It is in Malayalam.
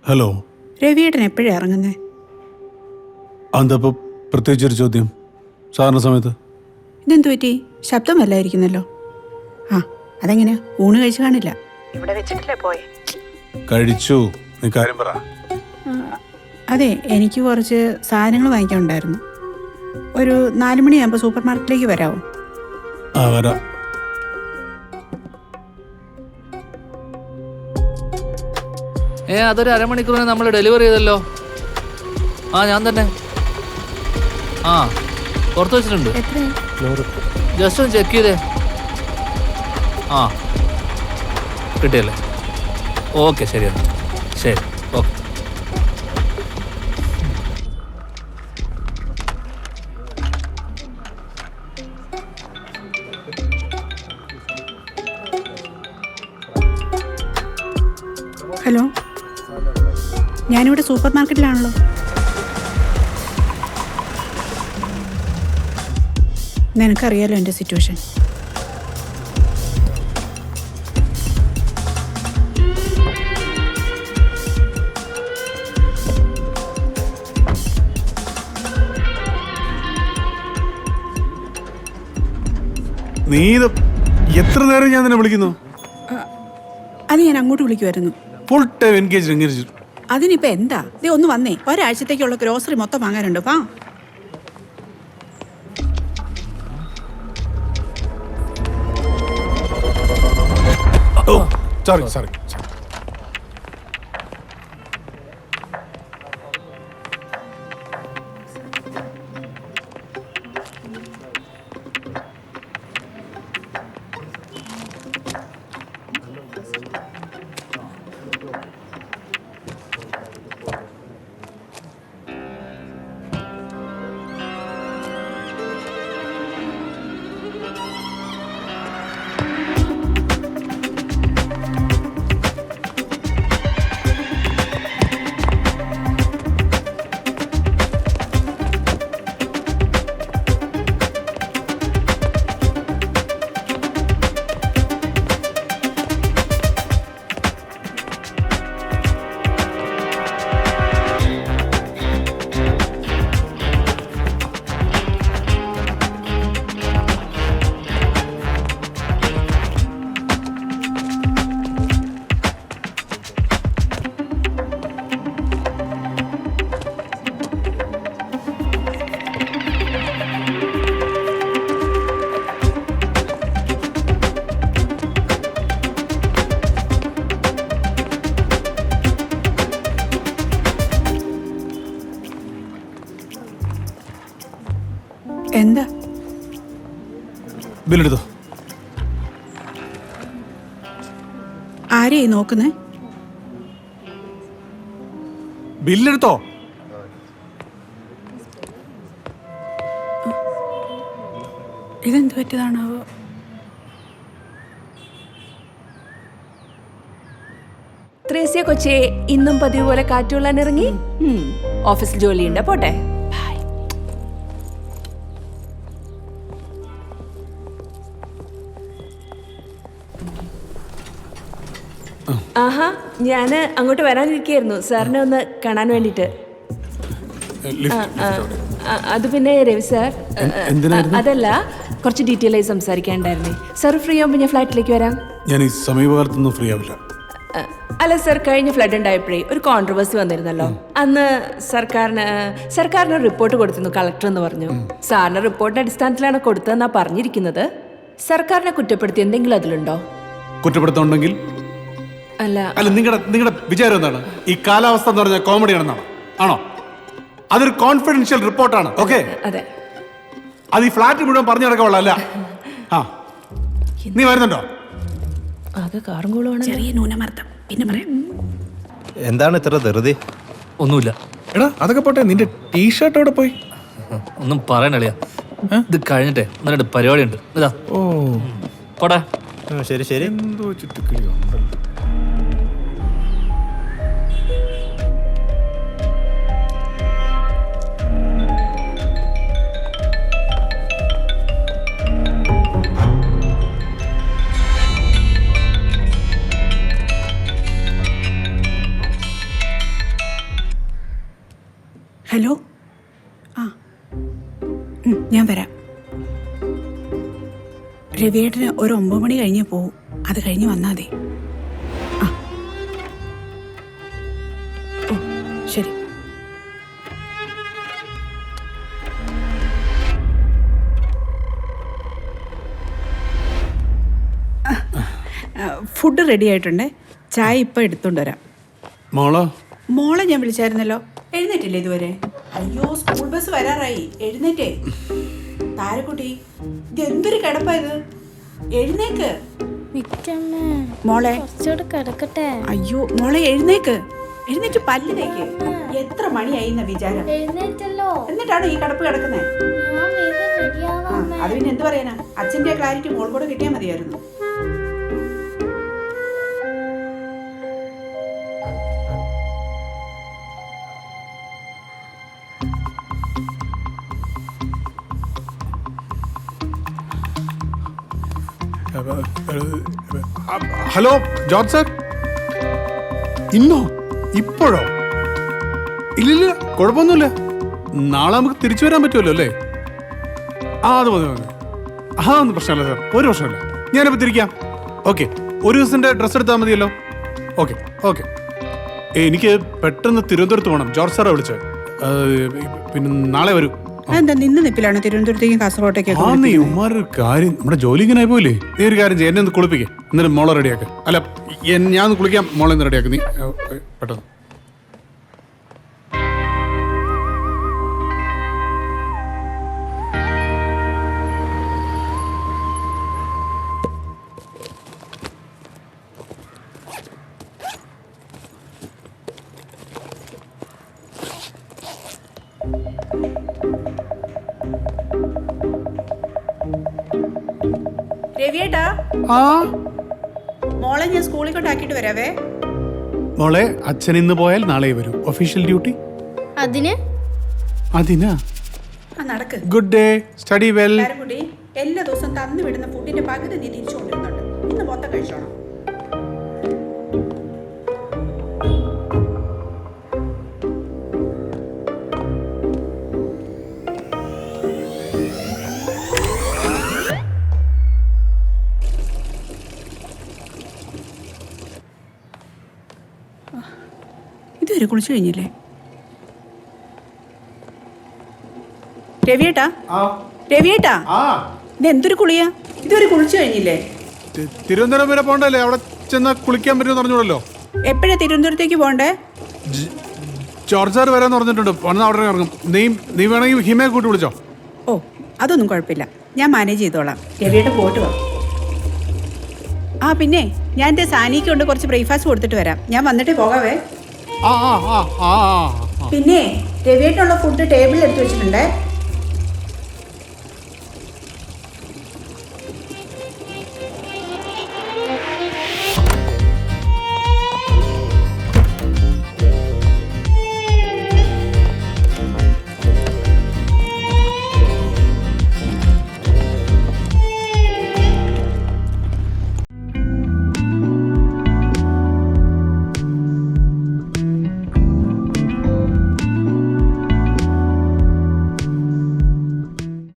ഹലോ. രവിയേട്ടൻ എപ്പോഴാണ് ഇറങ്ങുന്നത്? അതപ്പോൾ പ്രത്യേകിച്ചൊരു ചോദ്യം സാറിൻ്റെ സമയത്ത്. ഇതെന്തു പറ്റി? ശബ്ദം വല്ലായിരിക്കുന്നല്ലോ. ആ അതെങ്ങനെ? ഊണ് കഴിച്ചു കാണില്ല. ഇവിടെ വെച്ചിട്ടില്ലേ പോയെ? കഴിച്ചു. നീ കാര്യം പറ. അതെ, എനിക്ക് കുറച്ച് സാധനങ്ങൾ വാങ്ങിക്കാനുണ്ടായിരുന്നു. ഒരു 4 മണിയാകുമ്പോൾ സൂപ്പർ മാർക്കറ്റിലേക്ക് വരാമോ? ആ വരാം. അതൊരു അരമണിക്കൂറിന് നമ്മൾ ഡെലിവറി ചെയ്തല്ലോ. ഞാൻ തന്നെ. പുറത്ത് വെച്ചിട്ടുണ്ട്. ജസ്റ്റ് ഒന്ന് ചെക്ക് ചെയ്തേ. കിട്ടിയല്ലേ? ഓക്കെ, ശരിയാണ്. ശരി, ഓക്കെ. ഹലോ, ഞാനിവിടെ സൂപ്പർ മാർക്കറ്റിലാണല്ലോ. നിനക്കറിയാലോ എൻ്റെ സിറ്റുവേഷൻ. നീ എത്ര നേരം ഞാൻ നിന്നെ വിളിക്കുന്നു? അത് ഞാൻ അങ്ങോട്ട് വിളിക്കുമായിരുന്നു. Full time engage. അതിനിപ്പോ എന്താ? ദേ ഒന്ന് വന്നേ, ഒരാഴ്ചത്തേക്കുള്ള ഗ്രോസറി മൊത്തം വാങ്ങാനുണ്ട്. വാ. സോറി. എന്താ? ബില്ലെടുത്തോ. ആരെയായി നോക്കുന്നേ? ബില്ലെടുത്തോ. ഇതെന്ത് പറ്റിയതാണാവോ? ത്രേസ്യ കൊച്ചേ, ഇന്നും പതിവ് പോലെ കാറ്റുകൊള്ളാൻ ഇറങ്ങി. ഓഫീസിൽ ജോലിയുണ്ട്, പോട്ടെ. ആഹാ, ഞാന് അങ്ങോട്ട് വരാനിരിക്കുകയായിരുന്നു സാറിനെ ഒന്ന് കാണാൻ വേണ്ടിട്ട്. അത് പിന്നെ രവി സാർ, അതല്ല, കുറച്ച് ഡീറ്റെയിൽ ആയി സംസാരിക്കാനുണ്ടായിരുന്നേ. സാർ ഫ്രീ ആകുമ്പോൾ ഞാൻ ഫ്ലാറ്റിലേക്ക് വരാം. ഞാൻ ഈ സമീപകാലത്തൊന്നും ഫ്രീ ആവില്ല. അല്ല സാർ, കഴിഞ്ഞ ഫ്ലഡ് ഉണ്ടായപ്പോഴേ ഒരു കോൺട്രവേഴ്സി വന്നിരുന്നല്ലോ. അന്ന് സർക്കാരിന് റിപ്പോർട്ട് കൊടുത്തിരുന്നു കളക്ടർ എന്ന് പറഞ്ഞു. സാറിന്റെ റിപ്പോർട്ടിന്റെ അടിസ്ഥാനത്തിലാണ് കൊടുത്തതെന്നാ പറഞ്ഞിരിക്കുന്നത്. സർക്കാരിനെ കുറ്റപ്പെടുത്തി എന്തെങ്കിലും അതിലുണ്ടോ? കുറ്റപ്പെടുത്തുന്നുണ്ടെങ്കിൽ അല്ല, നിങ്ങളുടെ വിചാരം എന്താണ്? ഈ കാലാവസ്ഥ എന്ന് പറഞ്ഞാൽ കോമഡി ആണെന്നാണ്? ആണോ? അതൊരു കോൺഫിഡൻഷ്യൽ റിപ്പോർട്ടാണ്. ഓക്കെ, അതെ. അത് ഈ ഫ്ലാറ്റ് മുഴുവൻ പറഞ്ഞു നടക്കാനുള്ള. നീ വരുന്നുണ്ടോ? ആകെ കാറും ചെറിയ ന്യൂനമർദ്ദം, പിന്നെ പറയാം. എന്താണ് ഇത്ര ധൃതി? ഒന്നുമില്ല. എടാ അതൊക്കെ പോട്ടെ, നിന്റെ ടീഷർട്ട് എവിടെ പോയി? ഒന്നും പറയണില്ല. ഇത് കഴിഞ്ഞിട്ടേ നല്ല പരിപാടി ഉണ്ട്. ഇതാ പോട്ടെ. ശരി ശരി. എന്തോ ചുറ്റുക്കിളി ഉണ്ടല്ലോ. ഹലോ ആ ഞാൻ വരാം. രവിയേട്ടന് ഒരു 9 മണി കഴിഞ്ഞ് പോവും. അത് കഴിഞ്ഞ് വന്നാൽ മതി. ആ ഓ ശരി. ഫുഡ് റെഡി ആയിട്ടുണ്ട്. ചായ ഇപ്പം എടുത്തോണ്ട് വരാം. മോളോ? മോളെ ഞാൻ വിളിച്ചായിരുന്നല്ലോ. എഴുന്നേറ്റില്ലേ ഇതുവരെ? അയ്യോ സ്കൂൾ ബസ് വരാറായി. എഴുന്നേറ്റേ താരക്കുട്ടി. ഇത് എന്തൊരു കിടപ്പായത്? എഴുന്നേക്ക് മോളെ. കിടക്കട്ടെ. അയ്യോ മോളെ എഴുന്നേക്ക്. എഴുന്നേറ്റ് പല്ല് തേക്ക്. എത്ര മണിയായി എന്ന വിചാരം? എഴുന്നേറ്റല്ലോ. എന്നിട്ടാണ് ഈ കിടപ്പ് കിടക്കുന്നത്. ഞാൻ വേഗം റെഡിയാവാം. അത് പിന്നെ എന്ത് പറയാനാ? അച്ഛൻ്റെ ക്ലാരിറ്റി മോൾ കൂടെ കിട്ടിയാൽ മതിയായിരുന്നു. Hello George sir. ഇന്നോ? ഇപ്പോഴോ? ഇല്ലില്ല, കുഴപ്പമൊന്നുമില്ല. നാളെ നമുക്ക് തിരിച്ചു വരാൻ പറ്റുമല്ലോ അല്ലേ? ആ അത് മതി മതി. ഒന്നും പ്രശ്നമില്ല സാർ, ഒരു പ്രശ്നമില്ല. ഞാനിപ്പോൾ തിരിക്കാം. ഓക്കെ, ഒരു ദിവസത്തിൻ്റെ ഡ്രസ്സ് എടുത്താൽ മതിയല്ലോ. Okay okay. എനിക്ക് പെട്ടെന്ന് തിരുവനന്തപുരത്ത് പോകണം. ജോർജ് സാറാണ് വിളിച്ചത്. പിന്നെ നാളെ വരൂ. എന്താ നിന്ന് നിപ്പിലാണ് തിരുവനന്തപുരത്തേക്കും കാസർഗോട്ടേക്കൊക്കെ? ആ നീ ഉമ്മാരൊരു കാര്യം, നമ്മുടെ ജോലി ഇങ്ങനെ ആയി പോയില്ലേ? നീ ഒരു കാര്യം ചെയ്യ, എന്നെ ഒന്ന് കുളിപ്പിക്കേ, എന്നിട്ട് മോളെ റെഡിയാക്ക്. അല്ല ഞാൻ ഒന്ന് കുളിക്കാം, മോളെ ഒന്ന് റെഡിയാക്ക്. നീ പെട്ടെന്ന്. രവിയേട്ടാ, ആ മോളെ ഞാൻ സ്കൂളിൽ കൊണ്ടാക്കിയിട്ട് വരാവേ. മോളെ, അച്ഛൻ ഇന്ന് പോയാൽ നാളെ വരൂ. Official duty. അതിനാ? നടക്ക്. Good day, study well. കുട്ടി, എല്ലാ ദിവസവും തന്നു വിടുന്ന ഫുഡിന്റെ പകുതി നീ തിരിച്ചു കൊണ്ടിരുന്നുണ്ട്. ഇന്ന് മൊത്തം കഴിച്ചോണം. ഇതുവരെ കുളിച്ചു കഴിഞ്ഞില്ലേ? രവിയേട്ടാ, രവിയേട്ടാ, ഇത് എന്തൊരു കുളിയാ? ഇതുവരെ കുളിച്ചു കഴിഞ്ഞില്ലേ? തിരുവനന്തപുരം വരെ പോണ്ടല്ലേ? അവിടെ ചെന്ന് കുളിക്കാൻ പറ്റുമെന്ന് പറഞ്ഞോളല്ലോ. എപ്പോഴാ തിരുവനന്തപുരത്തേക്ക് പോണ്ടേ? ജോർജ് സാർ വരാന്ന് പറഞ്ഞിട്ടുണ്ട്. വന്ന് അവിടെ ഇറങ്ങും. നീ വേണമെങ്കിൽ ഹിമയെ കൂട്ടി വിളിച്ചോ. ഓ അതൊന്നും കുഴപ്പമില്ല, ഞാൻ മാനേജ് ചെയ്തോളാം. രവിയേട്ട പോയിട്ട് വാ. ആ പിന്നെ ഞാൻ എൻ്റെ സാനിക്ക് കൊണ്ട് കുറച്ച് ബ്രേക്ക്ഫാസ്റ്റ് കൊടുത്തിട്ട് വരാം. ഞാൻ വന്നിട്ടേ പോകാവേ. ആ ആ ആ ആ പിന്നെ രവിയേട്ടുള്ള ഫുഡ് ടേബിളിൽ എടുത്ത് വെച്ചിട്ടുണ്ടേ.